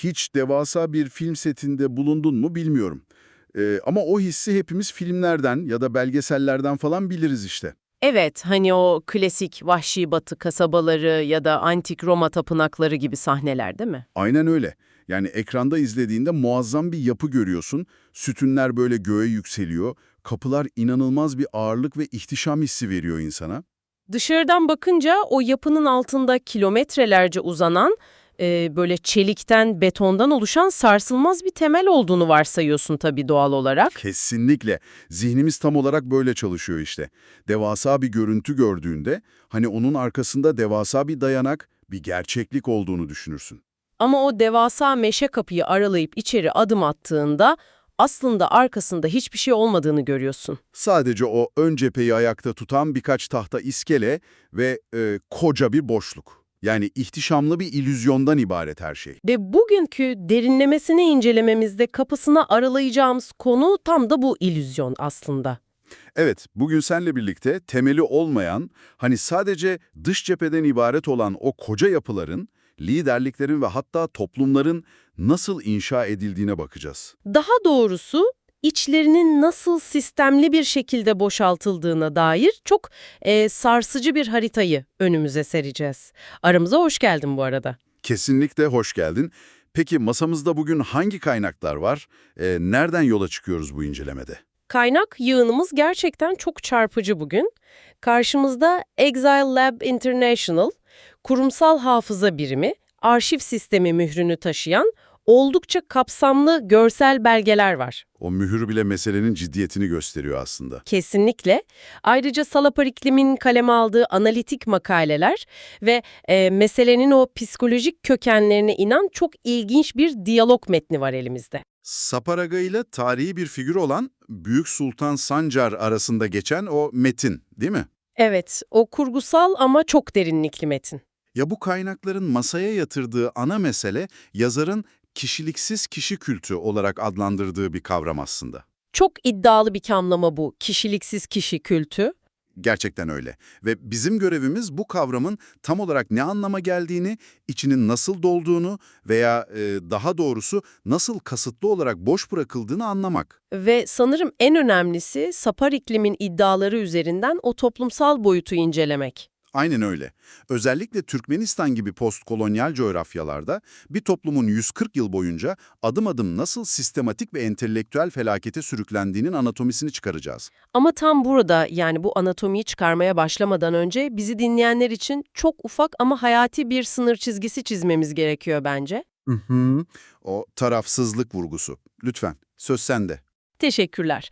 Hiç devasa bir film setinde bulundun mu bilmiyorum. Ama o hissi hepimiz filmlerden ya da belgesellerden falan biliriz işte. Evet, hani o klasik Vahşi Batı kasabaları ya da antik Roma tapınakları gibi sahneler değil mi? Aynen öyle. Yani ekranda izlediğinde muazzam bir yapı görüyorsun. Sütunlar böyle göğe yükseliyor. Kapılar inanılmaz bir ağırlık ve ihtişam hissi veriyor insana. Dışarıdan bakınca o yapının altında kilometrelerce uzanan, böyle çelikten, betondan oluşan sarsılmaz bir temel olduğunu varsayıyorsun tabii doğal olarak. Kesinlikle. Zihnimiz tam olarak böyle çalışıyor işte. Devasa bir görüntü gördüğünde, hani onun arkasında devasa bir dayanak, bir gerçeklik olduğunu düşünürsün. Ama o devasa meşe kapıyı aralayıp içeri adım attığında aslında arkasında hiçbir şey olmadığını görüyorsun. Sadece o ön cepheyi ayakta tutan birkaç tahta iskele ve koca bir boşluk. Yani ihtişamlı bir illüzyondan ibaret her şey. Ve bugünkü derinlemesine incelememizde kapısını aralayacağımız konu tam da bu illüzyon aslında. Evet, bugün seninle birlikte temeli olmayan, hani sadece dış cepheden ibaret olan o koca yapıların, liderliklerin ve hatta toplumların nasıl inşa edildiğine bakacağız. Daha doğrusu içlerinin nasıl sistemli bir şekilde boşaltıldığına dair çok sarsıcı bir haritayı önümüze sereceğiz. Aramıza hoş geldin bu arada. Kesinlikle hoş geldin. Peki masamızda bugün hangi kaynaklar var? Nereden yola çıkıyoruz bu incelemede? Kaynak yığınımız gerçekten çok çarpıcı bugün. Karşımızda Exile Lab International, kurumsal hafıza birimi, arşiv sistemi mührünü taşıyan oldukça kapsamlı görsel belgeler var. O mühür bile meselenin ciddiyetini gösteriyor aslında. Kesinlikle. Ayrıca Salapar İklim'in kaleme aldığı analitik makaleler ve meselenin o psikolojik kökenlerine inen çok ilginç bir diyalog metni var elimizde. Saparaga ile tarihi bir figür olan Büyük Sultan Sancar arasında geçen o metin, değil mi? Evet, o kurgusal ama çok derinlikli metin. Ya bu kaynakların masaya yatırdığı ana mesele yazarın kişiliksiz kişi kültü olarak adlandırdığı bir kavram aslında. Çok iddialı bir kamlama bu, kişiliksiz kişi kültü. Gerçekten öyle. Ve bizim görevimiz bu kavramın tam olarak ne anlama geldiğini, içinin nasıl dolduğunu veya daha doğrusu nasıl kasıtlı olarak boş bırakıldığını anlamak. Ve sanırım en önemlisi Sapar İklim'in iddiaları üzerinden o toplumsal boyutu incelemek. Aynen öyle. Özellikle Türkmenistan gibi postkolonyal coğrafyalarda bir toplumun 140 yıl boyunca adım adım nasıl sistematik ve entelektüel felakete sürüklendiğinin anatomisini çıkaracağız. Ama tam burada yani bu anatomiyi çıkarmaya başlamadan önce bizi dinleyenler için çok ufak ama hayati bir sınır çizgisi çizmemiz gerekiyor bence. Hı hı. O tarafsızlık vurgusu. Lütfen, söz sende. Teşekkürler.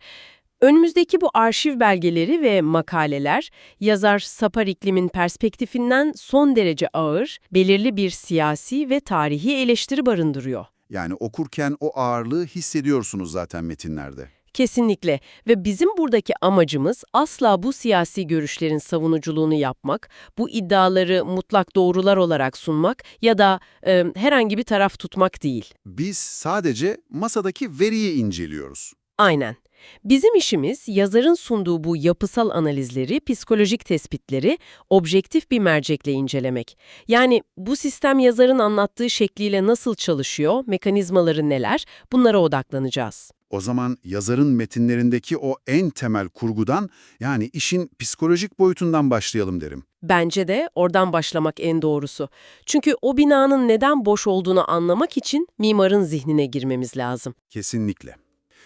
Önümüzdeki bu arşiv belgeleri ve makaleler, yazar Sapar İklim'in perspektifinden son derece ağır, belirli bir siyasi ve tarihi eleştiri barındırıyor. Yani okurken o ağırlığı hissediyorsunuz zaten metinlerde. Kesinlikle ve bizim buradaki amacımız asla bu siyasi görüşlerin savunuculuğunu yapmak, bu iddiaları mutlak doğrular olarak sunmak ya da herhangi bir taraf tutmak değil. Biz sadece masadaki veriyi inceliyoruz. Aynen. Bizim işimiz yazarın sunduğu bu yapısal analizleri, psikolojik tespitleri objektif bir mercekle incelemek. Yani bu sistem yazarın anlattığı şekliyle nasıl çalışıyor, mekanizmaları neler, bunlara odaklanacağız. O zaman yazarın metinlerindeki o en temel kurgudan, yani işin psikolojik boyutundan başlayalım derim. Bence de oradan başlamak en doğrusu. Çünkü o binanın neden boş olduğunu anlamak için mimarın zihnine girmemiz lazım. Kesinlikle.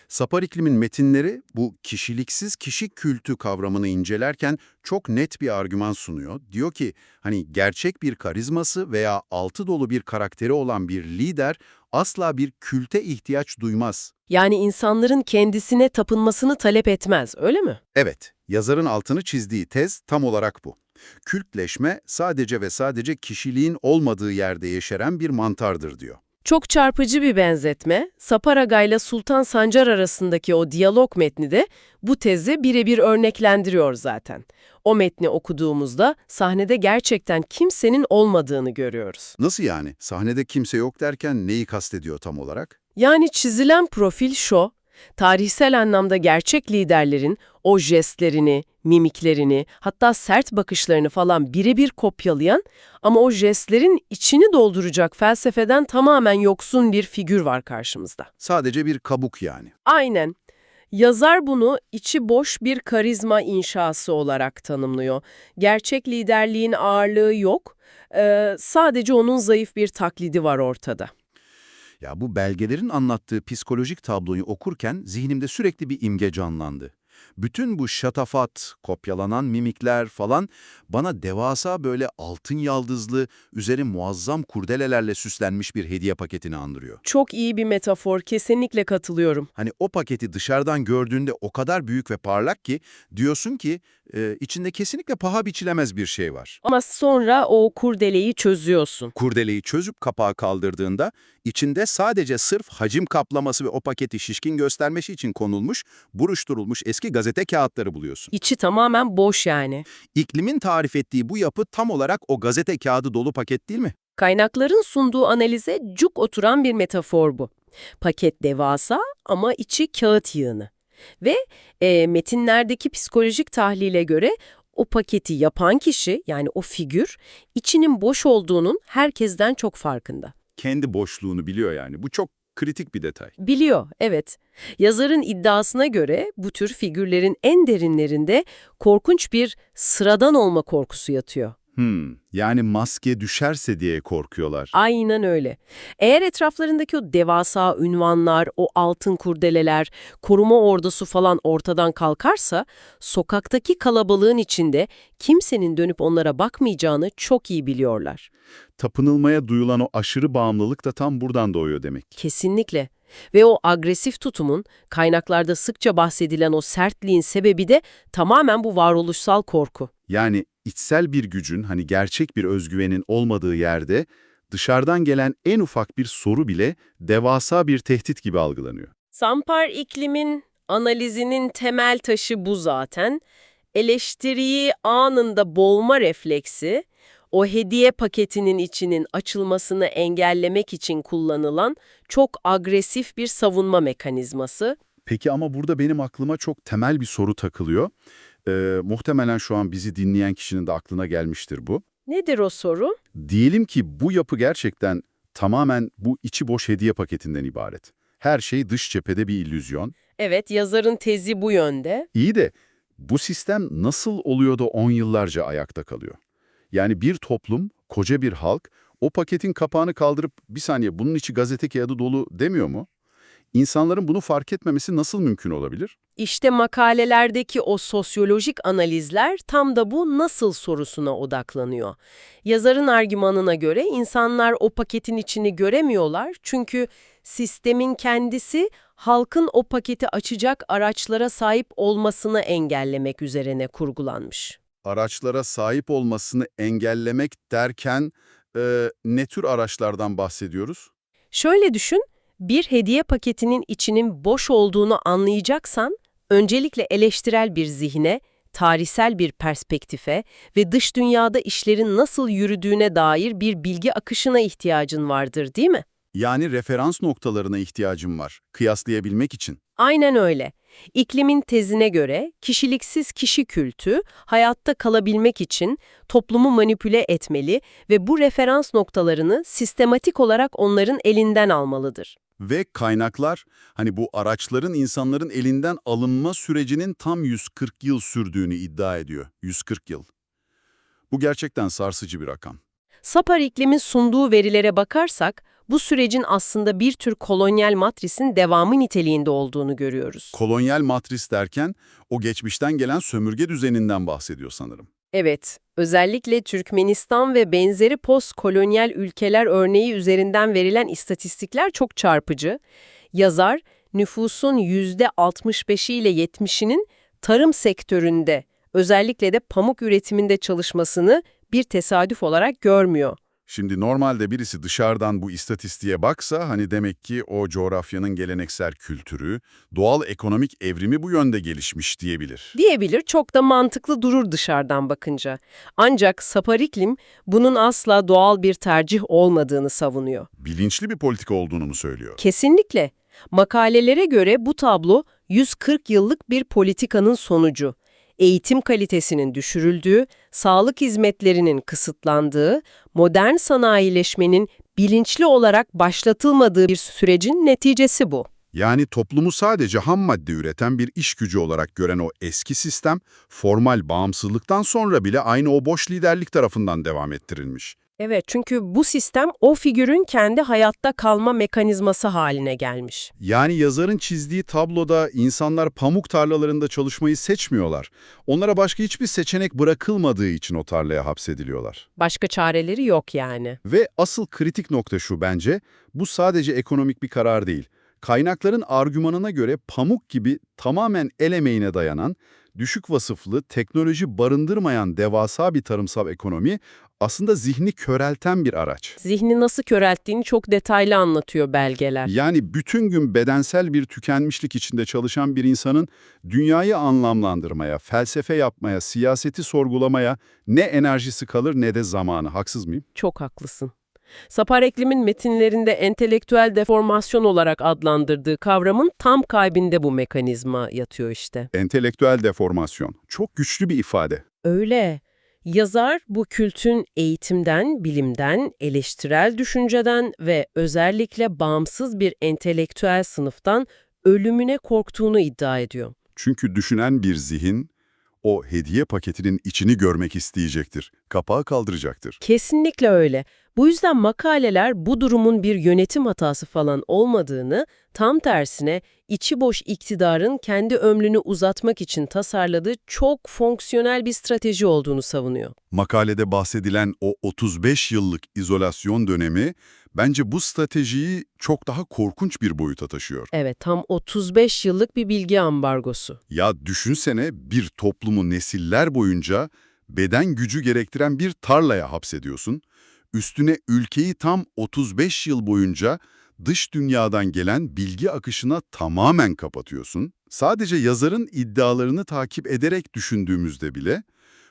Sapar İklim'in metinleri bu kişiliksiz kişi kültü kavramını incelerken çok net bir argüman sunuyor. Diyor ki hani gerçek bir karizması veya altı dolu bir karakteri olan bir lider asla bir külte ihtiyaç duymaz. Yani insanların kendisine tapınmasını talep etmez, öyle mi? Evet, yazarın altını çizdiği tez tam olarak bu. Kültleşme sadece ve sadece kişiliğin olmadığı yerde yeşeren bir mantardır diyor. Çok çarpıcı bir benzetme, Saparaga ile Sultan Sancar arasındaki o diyalog metni de bu tezi birebir örneklendiriyor zaten. O metni okuduğumuzda sahnede gerçekten kimsenin olmadığını görüyoruz. Nasıl yani? Sahnede kimse yok derken neyi kastediyor tam olarak? Yani çizilen profil şu, Tarihsel anlamda gerçek liderlerin o jestlerini, mimiklerini, hatta sert bakışlarını falan birebir kopyalayan ama o jestlerin içini dolduracak felsefeden tamamen yoksun bir figür var karşımızda. Sadece bir kabuk yani. Aynen. Yazar bunu içi boş bir karizma inşası olarak tanımlıyor. Gerçek liderliğin ağırlığı yok, sadece onun zayıf bir taklidi var ortada. Ya bu belgelerin anlattığı psikolojik tabloyu okurken zihnimde sürekli bir imge canlandı. Bütün bu şatafat, kopyalanan mimikler falan bana devasa böyle altın yaldızlı, üzeri muazzam kurdelelerle süslenmiş bir hediye paketini andırıyor. Çok iyi bir metafor, kesinlikle katılıyorum. Hani o paketi dışarıdan gördüğünde o kadar büyük ve parlak ki diyorsun ki içinde kesinlikle paha biçilemez bir şey var. Ama sonra o kurdeleyi çözüyorsun. Kurdeleyi çözüp kapağı kaldırdığında içinde sadece sırf hacim kaplaması ve o paketi şişkin göstermesi için konulmuş, buruşturulmuş eski gazete kağıtları buluyorsun. İçi tamamen boş yani. İklimin tarif ettiği bu yapı tam olarak o gazete kağıdı dolu paket değil mi? Kaynakların sunduğu analize cuk oturan bir metafor bu. Paket devasa ama içi kağıt yığını. Ve metinlerdeki psikolojik tahlile göre o paketi yapan kişi, yani o figür, içinin boş olduğunun herkesten çok farkında. Kendi boşluğunu biliyor yani. Bu çok kritik bir detay. Biliyor, evet. Yazarın iddiasına göre bu tür figürlerin en derinlerinde korkunç bir sıradan olma korkusu yatıyor. Yani maske düşerse diye korkuyorlar. Aynen öyle. Eğer etraflarındaki o devasa ünvanlar, o altın kurdeleler, koruma ordusu falan ortadan kalkarsa, sokaktaki kalabalığın içinde kimsenin dönüp onlara bakmayacağını çok iyi biliyorlar. Tapınılmaya duyulan o aşırı bağımlılık da tam buradan doğuyor demek. Kesinlikle. Ve o agresif tutumun, kaynaklarda sıkça bahsedilen o sertliğin sebebi de tamamen bu varoluşsal korku. Yani içsel bir gücün, hani gerçek bir özgüvenin olmadığı yerde dışarıdan gelen en ufak bir soru bile devasa bir tehdit gibi algılanıyor. Sampar iklimin analizinin temel taşı bu zaten. Eleştiriyi anında boğma refleksi, o hediye paketinin içinin açılmasını engellemek için kullanılan çok agresif bir savunma mekanizması. Peki ama burada benim aklıma çok temel bir soru takılıyor. Muhtemelen şu an bizi dinleyen kişinin de aklına gelmiştir bu. Nedir o soru? Diyelim ki bu yapı gerçekten tamamen bu içi boş hediye paketinden ibaret. Her şey dış cephede bir illüzyon. Evet, yazarın tezi bu yönde. İyi de bu sistem nasıl oluyor da 10 yıllarca ayakta kalıyor? Yani bir toplum, koca bir halk o paketin kapağını kaldırıp bir saniye bunun içi gazete kağıdı dolu demiyor mu? İnsanların bunu fark etmemesi nasıl mümkün olabilir? İşte makalelerdeki o sosyolojik analizler tam da bu nasıl sorusuna odaklanıyor. Yazarın argümanına göre insanlar o paketin içini göremiyorlar çünkü sistemin kendisi halkın o paketi açacak araçlara sahip olmasını engellemek üzerine kurgulanmış. Araçlara sahip olmasını engellemek derken ne tür araçlardan bahsediyoruz? Şöyle düşün, bir hediye paketinin içinin boş olduğunu anlayacaksan, öncelikle eleştirel bir zihne, tarihsel bir perspektife ve dış dünyada işlerin nasıl yürüdüğüne dair bir bilgi akışına ihtiyacın vardır, değil mi? Yani referans noktalarına ihtiyacım var, kıyaslayabilmek için. Aynen öyle. İklimin tezine göre kişiliksiz kişi kültü hayatta kalabilmek için toplumu manipüle etmeli ve bu referans noktalarını sistematik olarak onların elinden almalıdır. Ve kaynaklar, hani bu araçların insanların elinden alınma sürecinin tam 140 yıl sürdüğünü iddia ediyor. 140 yıl. Bu gerçekten sarsıcı bir rakam. Sapar iklimin sunduğu verilere bakarsak, bu sürecin aslında bir tür kolonyal matrisin devamı niteliğinde olduğunu görüyoruz. Kolonyal matris derken o geçmişten gelen sömürge düzeninden bahsediyor sanırım. Evet, özellikle Türkmenistan ve benzeri postkolonyal ülkeler örneği üzerinden verilen istatistikler çok çarpıcı. Yazar, nüfusun %65'i ile 70'inin tarım sektöründe, özellikle de pamuk üretiminde çalışmasını bir tesadüf olarak görmüyor. Şimdi normalde birisi dışarıdan bu istatistiğe baksa hani demek ki o coğrafyanın geleneksel kültürü, doğal ekonomik evrimi bu yönde gelişmiş diyebilir. Diyebilir, çok da mantıklı durur dışarıdan bakınca. Ancak Sapar iklim bunun asla doğal bir tercih olmadığını savunuyor. Bilinçli bir politika olduğunu mu söylüyor? Kesinlikle. Makalelere göre bu tablo 140 yıllık bir politikanın sonucu. Eğitim kalitesinin düşürüldüğü, sağlık hizmetlerinin kısıtlandığı, modern sanayileşmenin bilinçli olarak başlatılmadığı bir sürecin neticesi bu. Yani toplumu sadece ham madde üreten bir iş gücü olarak gören o eski sistem, formal bağımsızlıktan sonra bile aynı o boş liderlik tarafından devam ettirilmiş. Evet, çünkü bu sistem o figürün kendi hayatta kalma mekanizması haline gelmiş. Yani yazarın çizdiği tabloda insanlar pamuk tarlalarında çalışmayı seçmiyorlar. Onlara başka hiçbir seçenek bırakılmadığı için o tarlaya hapsediliyorlar. Başka çareleri yok yani. Ve asıl kritik nokta şu bence, bu sadece ekonomik bir karar değil. Kaynakların argümanına göre pamuk gibi tamamen el emeğine dayanan, düşük vasıflı, teknoloji barındırmayan devasa bir tarımsal ekonomi aslında zihni körelten bir araç. Zihni nasıl körelttiğini çok detaylı anlatıyor belgeler. Yani bütün gün bedensel bir tükenmişlik içinde çalışan bir insanın dünyayı anlamlandırmaya, felsefe yapmaya, siyaseti sorgulamaya ne enerjisi kalır ne de zamanı. Haksız mıyım? Çok haklısın. Sapar Eklim'in metinlerinde entelektüel deformasyon olarak adlandırdığı kavramın tam kalbinde bu mekanizma yatıyor işte. Entelektüel deformasyon. Çok güçlü bir ifade. Öyle. Yazar bu kültün eğitimden, bilimden, eleştirel düşünceden ve özellikle bağımsız bir entelektüel sınıftan ölümüne korktuğunu iddia ediyor. Çünkü düşünen bir zihin o hediye paketinin içini görmek isteyecektir. Kapağı kaldıracaktır. Kesinlikle öyle. Bu yüzden makaleler bu durumun bir yönetim hatası falan olmadığını, tam tersine içi boş iktidarın kendi ömrünü uzatmak için tasarladığı çok fonksiyonel bir strateji olduğunu savunuyor. Makalede bahsedilen o 35 yıllık izolasyon dönemi bence bu stratejiyi çok daha korkunç bir boyuta taşıyor. Evet, tam 35 yıllık bir bilgi ambargosu. Ya düşünsene bir toplumu nesiller boyunca beden gücü gerektiren bir tarlaya hapsediyorsun. Üstüne ülkeyi tam 35 yıl boyunca dış dünyadan gelen bilgi akışına tamamen kapatıyorsun. Sadece yazarın iddialarını takip ederek düşündüğümüzde bile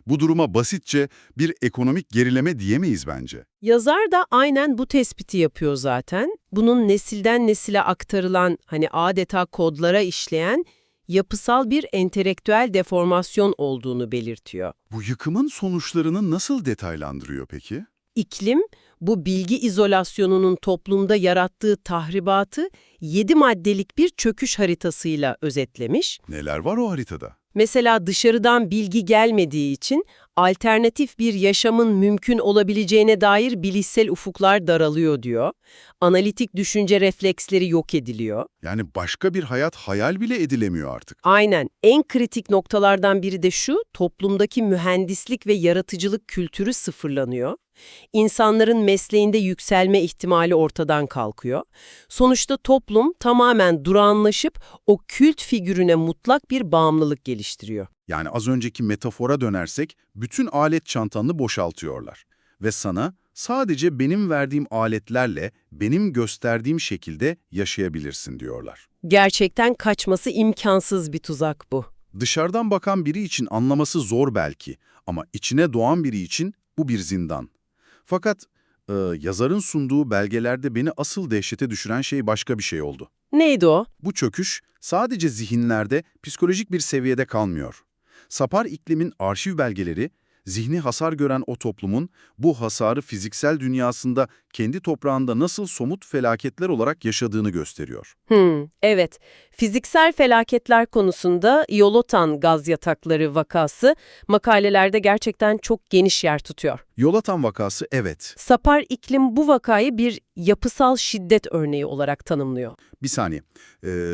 bu duruma basitçe bir ekonomik gerileme diyemeyiz bence. Yazar da aynen bu tespiti yapıyor zaten. Bunun nesilden nesile aktarılan, hani adeta kodlara işleyen yapısal bir entelektüel deformasyon olduğunu belirtiyor. Bu yıkımın sonuçlarını nasıl detaylandırıyor peki? İklim, bu bilgi izolasyonunun toplumda yarattığı tahribatı 7 maddelik bir çöküş haritasıyla özetlemiş. Neler var o haritada? Mesela dışarıdan bilgi gelmediği için alternatif bir yaşamın mümkün olabileceğine dair bilişsel ufuklar daralıyor diyor. Analitik düşünce refleksleri yok ediliyor. Yani başka bir hayat hayal bile edilemiyor artık. Aynen. En kritik noktalardan biri de şu, toplumdaki mühendislik ve yaratıcılık kültürü sıfırlanıyor. İnsanların mesleğinde yükselme ihtimali ortadan kalkıyor. Sonuçta toplum tamamen durağanlaşıp o kült figürüne mutlak bir bağımlılık geliştiriyor. Yani az önceki metafora dönersek bütün alet çantanı boşaltıyorlar. Ve sana sadece benim verdiğim aletlerle benim gösterdiğim şekilde yaşayabilirsin diyorlar. Gerçekten kaçması imkansız bir tuzak bu. Dışarıdan bakan biri için anlaması zor belki ama içine doğan biri için bu bir zindan. Fakat yazarın sunduğu belgelerde beni asıl dehşete düşüren şey başka bir şey oldu. Neydi o? Bu çöküş sadece zihinlerde, psikolojik bir seviyede kalmıyor. Sapar iklimin arşiv belgeleri, zihni hasar gören o toplumun bu hasarı fiziksel dünyasında kendi toprağında nasıl somut felaketler olarak yaşadığını gösteriyor. Evet. Fiziksel felaketler konusunda Yolotan gaz yatakları vakası makalelerde gerçekten çok geniş yer tutuyor. Yolatan vakası evet. Sapar iklim bu vakayı bir yapısal şiddet örneği olarak tanımlıyor. Bir saniye,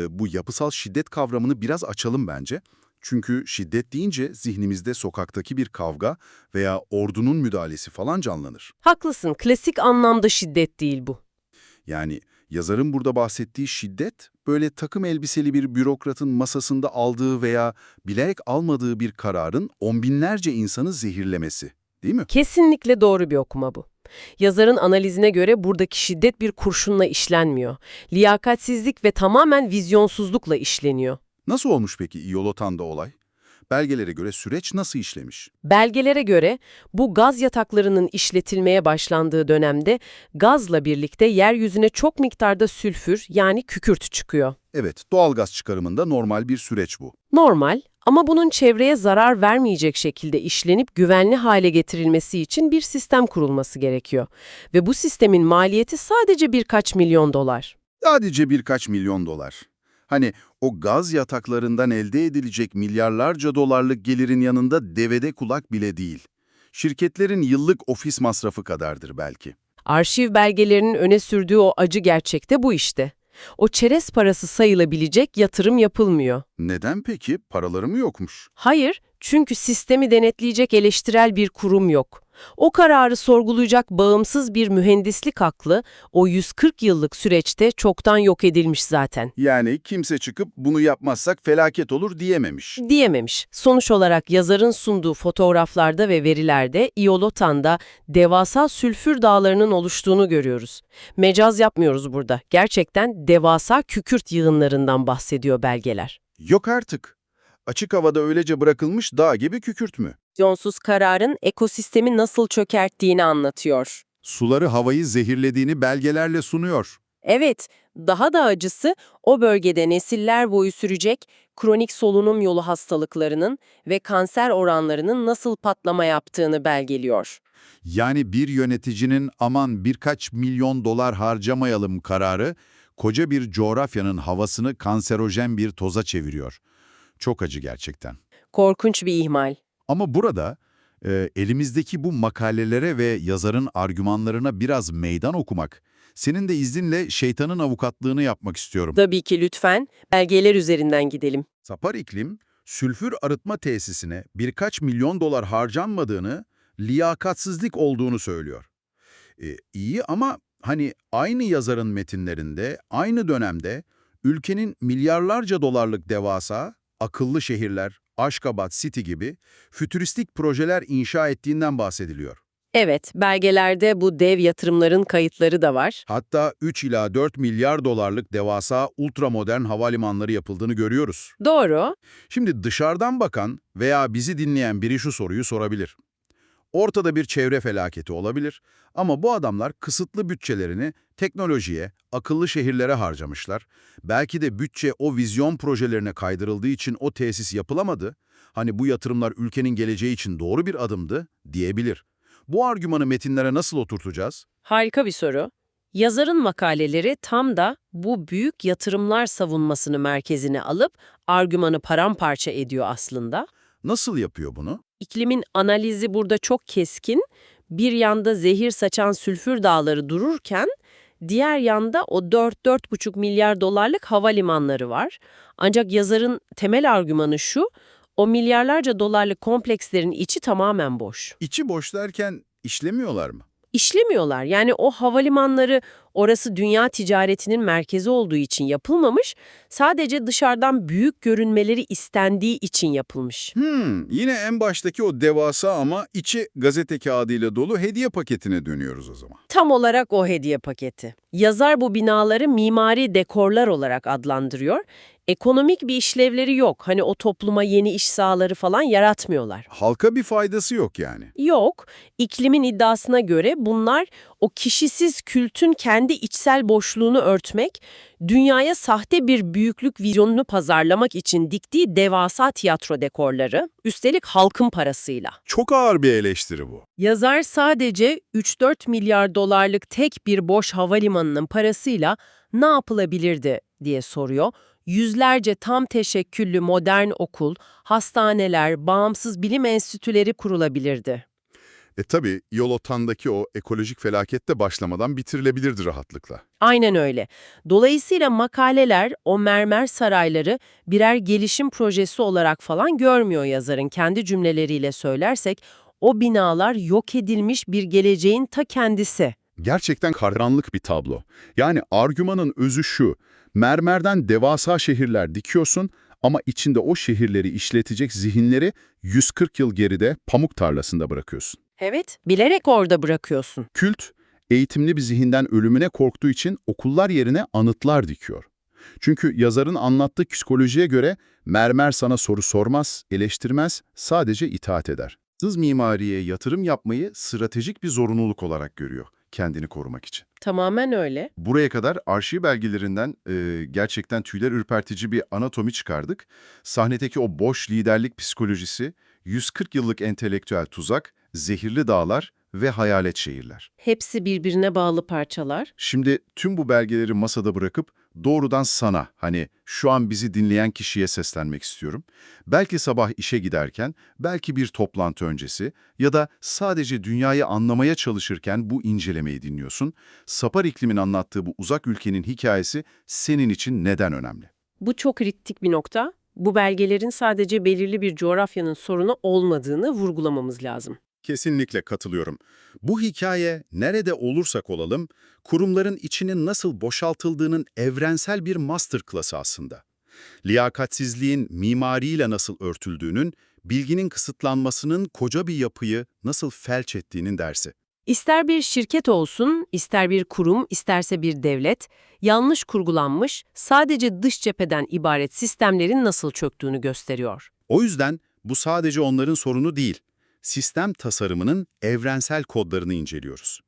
bu yapısal şiddet kavramını biraz açalım bence. Çünkü şiddet deyince zihnimizde sokaktaki bir kavga veya ordunun müdahalesi falan canlanır. Haklısın, klasik anlamda şiddet değil bu. Yani yazarın burada bahsettiği şiddet, böyle takım elbiseli bir bürokratın masasında aldığı veya bilerek almadığı bir kararın on binlerce insanı zehirlemesi, değil mi? Kesinlikle doğru bir okuma bu. Yazarın analizine göre buradaki şiddet bir kurşunla işlenmiyor. Liyakatsizlik ve tamamen vizyonsuzlukla işleniyor. Nasıl olmuş peki Yolotan'da olay? Belgelere göre süreç nasıl işlemiş? Belgelere göre bu gaz yataklarının işletilmeye başlandığı dönemde gazla birlikte yeryüzüne çok miktarda sülfür yani kükürt çıkıyor. Evet, doğalgaz çıkarımında normal bir süreç bu. Normal ama bunun çevreye zarar vermeyecek şekilde işlenip güvenli hale getirilmesi için bir sistem kurulması gerekiyor. Ve bu sistemin maliyeti sadece birkaç milyon dolar. Sadece birkaç milyon dolar. Hani o gaz yataklarından elde edilecek milyarlarca dolarlık gelirin yanında devede kulak bile değil. Şirketlerin yıllık ofis masrafı kadardır belki. Arşiv belgelerinin öne sürdüğü o acı gerçek de bu işte. O çerez parası sayılabilecek yatırım yapılmıyor. Neden peki? Paraları mı yokmuş? Hayır, çünkü sistemi denetleyecek eleştirel bir kurum yok. O kararı sorgulayacak bağımsız bir mühendislik aklı o 140 yıllık süreçte çoktan yok edilmiş zaten. Yani kimse çıkıp bunu yapmazsak felaket olur diyememiş. Diyememiş. Sonuç olarak yazarın sunduğu fotoğraflarda ve verilerde İolotan'da devasa sülfür dağlarının oluştuğunu görüyoruz. Mecaz yapmıyoruz burada. Gerçekten devasa kükürt yığınlarından bahsediyor belgeler. Yok artık. Açık havada öylece bırakılmış dağ gibi kükürt mü? Vizyonsuz kararın ekosistemi nasıl çökerttiğini anlatıyor. Suları havayı zehirlediğini belgelerle sunuyor. Evet, daha da acısı o bölgede nesiller boyu sürecek kronik solunum yolu hastalıklarının ve kanser oranlarının nasıl patlama yaptığını belgeliyor. Yani bir yöneticinin aman birkaç milyon dolar harcamayalım kararı, koca bir coğrafyanın havasını kanserojen bir toza çeviriyor. Çok acı gerçekten. Korkunç bir ihmal. Ama burada elimizdeki bu makalelere ve yazarın argümanlarına biraz meydan okumak, senin de izninle şeytanın avukatlığını yapmak istiyorum. Tabii ki lütfen belgeler üzerinden gidelim. Sapar iklim, sülfür arıtma tesisine birkaç milyon dolar harcanmadığını, liyakatsizlik olduğunu söylüyor. İyi ama hani aynı yazarın metinlerinde, aynı dönemde ülkenin milyarlarca dolarlık devasa, akıllı şehirler, Aşkabat City gibi fütüristik projeler inşa ettiğinden bahsediliyor. Evet, belgelerde bu dev yatırımların kayıtları da var. Hatta 3 ila 4 milyar dolarlık devasa ultramodern havalimanları yapıldığını görüyoruz. Doğru. Şimdi dışarıdan bakan veya bizi dinleyen biri şu soruyu sorabilir. Ortada bir çevre felaketi olabilir ama bu adamlar kısıtlı bütçelerini teknolojiye, akıllı şehirlere harcamışlar. Belki de bütçe o vizyon projelerine kaydırıldığı için o tesis yapılamadı. Hani bu yatırımlar ülkenin geleceği için doğru bir adımdı diyebilir. Bu argümanı metinlere nasıl oturtacağız? Harika bir soru. Yazarın makaleleri tam da bu büyük yatırımlar savunmasını merkezine alıp argümanı paramparça ediyor aslında. Nasıl yapıyor bunu? İklimin analizi burada çok keskin. Bir yanda zehir saçan sülfür dağları dururken diğer yanda o 4-4,5 milyar dolarlık havalimanları var. Ancak yazarın temel argümanı şu, o milyarlarca dolarlık komplekslerin içi tamamen boş. İçi boş derken işlemiyorlar mı? İşlemiyorlar. Yani o havalimanları orası dünya ticaretinin merkezi olduğu için yapılmamış, sadece dışarıdan büyük görünmeleri istendiği için yapılmış. Yine en baştaki o devasa ama içi gazete kağıdıyla dolu hediye paketine dönüyoruz o zaman. Tam olarak o hediye paketi. Yazar bu binaları mimari dekorlar olarak adlandırıyor. Ekonomik bir işlevleri yok. Hani o topluma yeni iş sahaları falan yaratmıyorlar. Halka bir faydası yok yani. Yok, iklimin iddiasına göre bunlar o kişisiz kültün kendi içsel boşluğunu örtmek, dünyaya sahte bir büyüklük vizyonunu pazarlamak için diktiği devasa tiyatro dekorları, üstelik halkın parasıyla. Çok ağır bir eleştiri bu. Yazar sadece 3-4 milyar dolarlık tek bir boş havalimanının parasıyla ne yapılabilirdi diye soruyor. Yüzlerce tam teşekküllü modern okul, hastaneler, bağımsız bilim enstitüleri kurulabilirdi. Tabii Yolotan'daki o ekolojik felaket de başlamadan bitirilebilirdi rahatlıkla. Aynen öyle. Dolayısıyla makaleler o mermer sarayları birer gelişim projesi olarak falan görmüyor yazarın. Kendi cümleleriyle söylersek o binalar yok edilmiş bir geleceğin ta kendisi. Gerçekten karanlık bir tablo. Yani argümanın özü şu, mermerden devasa şehirler dikiyorsun ama içinde o şehirleri işletecek zihinleri 140 yıl geride pamuk tarlasında bırakıyorsun. Evet, bilerek orada bırakıyorsun. Kült, eğitimli bir zihinden ölümüne korktuğu için okullar yerine anıtlar dikiyor. Çünkü yazarın anlattığı psikolojiye göre mermer sana soru sormaz, eleştirmez, sadece itaat eder. Sız mimariye yatırım yapmayı stratejik bir zorunluluk olarak görüyor kendini korumak için. Tamamen öyle. Buraya kadar arşiv belgelerinden gerçekten tüyler ürpertici bir anatomi çıkardık. Sahnedeki o boş liderlik psikolojisi, 140 yıllık entelektüel tuzak, zehirli dağlar ve hayalet şehirler. Hepsi birbirine bağlı parçalar. Şimdi tüm bu belgeleri masada bırakıp doğrudan sana, hani şu an bizi dinleyen kişiye seslenmek istiyorum. Belki sabah işe giderken, belki bir toplantı öncesi ya da sadece dünyayı anlamaya çalışırken bu incelemeyi dinliyorsun. Sapar iklimin anlattığı bu uzak ülkenin hikayesi senin için neden önemli? Bu çok kritik bir nokta. Bu belgelerin sadece belirli bir coğrafyanın sorunu olmadığını vurgulamamız lazım. Kesinlikle katılıyorum. Bu hikaye nerede olursak olalım, kurumların içinin nasıl boşaltıldığının evrensel bir masterclass'ı aslında. Liyakatsizliğin mimariyle nasıl örtüldüğünün, bilginin kısıtlanmasının koca bir yapıyı nasıl felç ettiğinin dersi. İster bir şirket olsun, ister bir kurum, isterse bir devlet, yanlış kurgulanmış, sadece dış cepheden ibaret sistemlerin nasıl çöktüğünü gösteriyor. O yüzden bu sadece onların sorunu değil, sistem tasarımının evrensel kodlarını inceliyoruz.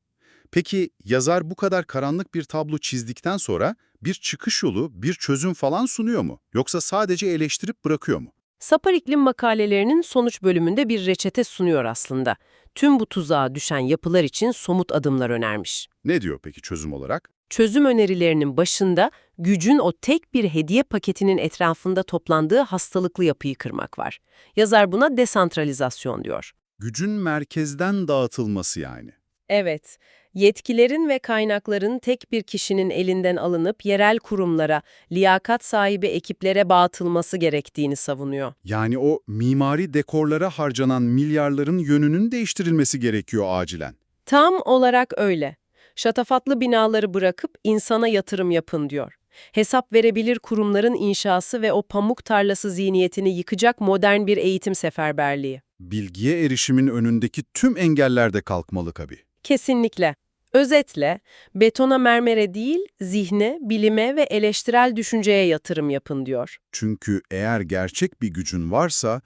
Peki yazar bu kadar karanlık bir tablo çizdikten sonra bir çıkış yolu, bir çözüm falan sunuyor mu? Yoksa sadece eleştirip bırakıyor mu? Sapar İklim makalelerinin sonuç bölümünde bir reçete sunuyor aslında. Tüm bu tuzağa düşen yapılar için somut adımlar önermiş. Ne diyor peki çözüm olarak? Çözüm önerilerinin başında gücün o tek bir hediye paketinin etrafında toplandığı hastalıklı yapıyı kırmak var. Yazar buna desantralizasyon diyor. Gücün merkezden dağıtılması yani. Evet, yetkilerin ve kaynakların tek bir kişinin elinden alınıp yerel kurumlara, liyakat sahibi ekiplere bağıtılması gerektiğini savunuyor. Yani o mimari dekorlara harcanan milyarların yönünün değiştirilmesi gerekiyor acilen. Tam olarak öyle. Şatafatlı binaları bırakıp insana yatırım yapın diyor. Hesap verebilir kurumların inşası ve o pamuk tarlası zihniyetini yıkacak modern bir eğitim seferberliği. Bilgiye erişimin önündeki tüm engeller de kalkmalı tabii. Kesinlikle. Özetle, betona mermere değil, zihne, bilime ve eleştirel düşünceye yatırım yapın diyor. Çünkü eğer gerçek bir gücün varsa,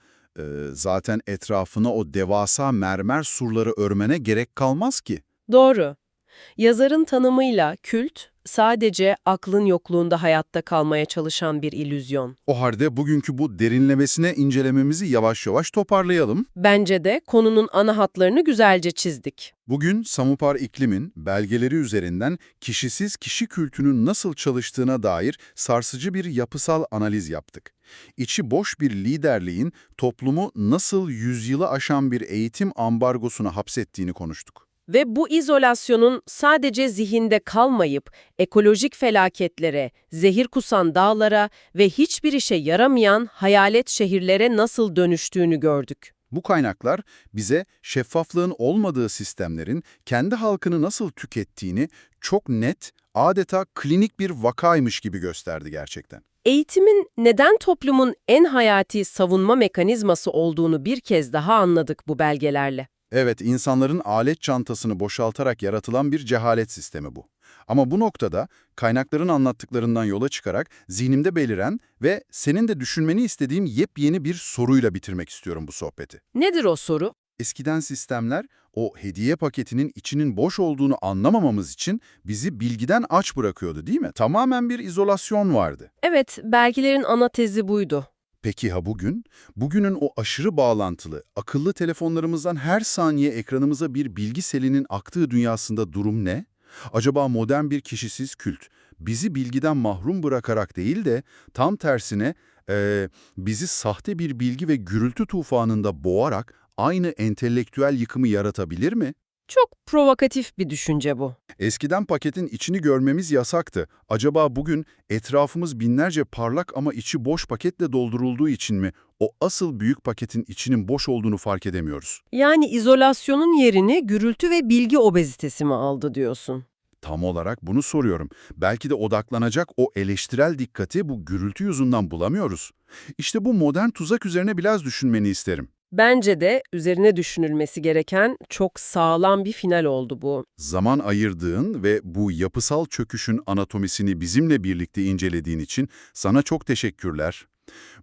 zaten etrafına o devasa mermer surları örmene gerek kalmaz ki. Doğru. Yazarın tanımıyla kült, sadece aklın yokluğunda hayatta kalmaya çalışan bir illüzyon. O halde bugünkü bu derinlemesine incelememizi yavaş yavaş toparlayalım. Bence de konunun ana hatlarını güzelce çizdik. Bugün Samupar İklim'in belgeleri üzerinden kişisiz kişi kültünün nasıl çalıştığına dair sarsıcı bir yapısal analiz yaptık. İçi boş bir liderliğin toplumu nasıl yüzyılı aşan bir eğitim ambargosuna hapsettiğini konuştuk. Ve bu izolasyonun sadece zihinde kalmayıp ekolojik felaketlere, zehir kusan dağlara ve hiçbir işe yaramayan hayalet şehirlere nasıl dönüştüğünü gördük. Bu kaynaklar bize şeffaflığın olmadığı sistemlerin kendi halkını nasıl tükettiğini çok net, adeta klinik bir vakaymış gibi gösterdi gerçekten. Eğitimin neden toplumun en hayati savunma mekanizması olduğunu bir kez daha anladık bu belgelerle. Evet, insanların alet çantasını boşaltarak yaratılan bir cehalet sistemi bu. Ama bu noktada kaynakların anlattıklarından yola çıkarak zihnimde beliren ve senin de düşünmeni istediğim yepyeni bir soruyla bitirmek istiyorum bu sohbeti. Nedir o soru? Eskiden sistemler o hediye paketinin içinin boş olduğunu anlamamamız için bizi bilgiden aç bırakıyordu değil mi? Tamamen bir izolasyon vardı. Evet, belgelerin ana tezi buydu. Peki ha bugün? Bugünün o aşırı bağlantılı, akıllı telefonlarımızdan her saniye ekranımıza bir bilgi selinin aktığı dünyasında durum ne? Acaba modern bir kişisiz kült bizi bilgiden mahrum bırakarak değil de tam tersine bizi sahte bir bilgi ve gürültü tufanında boğarak aynı entelektüel yıkımı yaratabilir mi? Çok provokatif bir düşünce bu. Eskiden paketin içini görmemiz yasaktı. Acaba bugün etrafımız binlerce parlak ama içi boş paketle doldurulduğu için mi o asıl büyük paketin içinin boş olduğunu fark edemiyoruz? Yani izolasyonun yerini gürültü ve bilgi obezitesi mi aldı diyorsun? Tam olarak bunu soruyorum. Belki de odaklanacak o eleştirel dikkati bu gürültü yüzünden bulamıyoruz. İşte bu modern tuzak üzerine biraz düşünmeni isterim. Bence de üzerine düşünülmesi gereken çok sağlam bir final oldu bu. Zaman ayırdığın ve bu yapısal çöküşün anatomisini bizimle birlikte incelediğin için sana çok teşekkürler.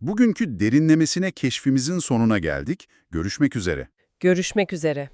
Bugünkü derinlemesine keşfimizin sonuna geldik. Görüşmek üzere. Görüşmek üzere.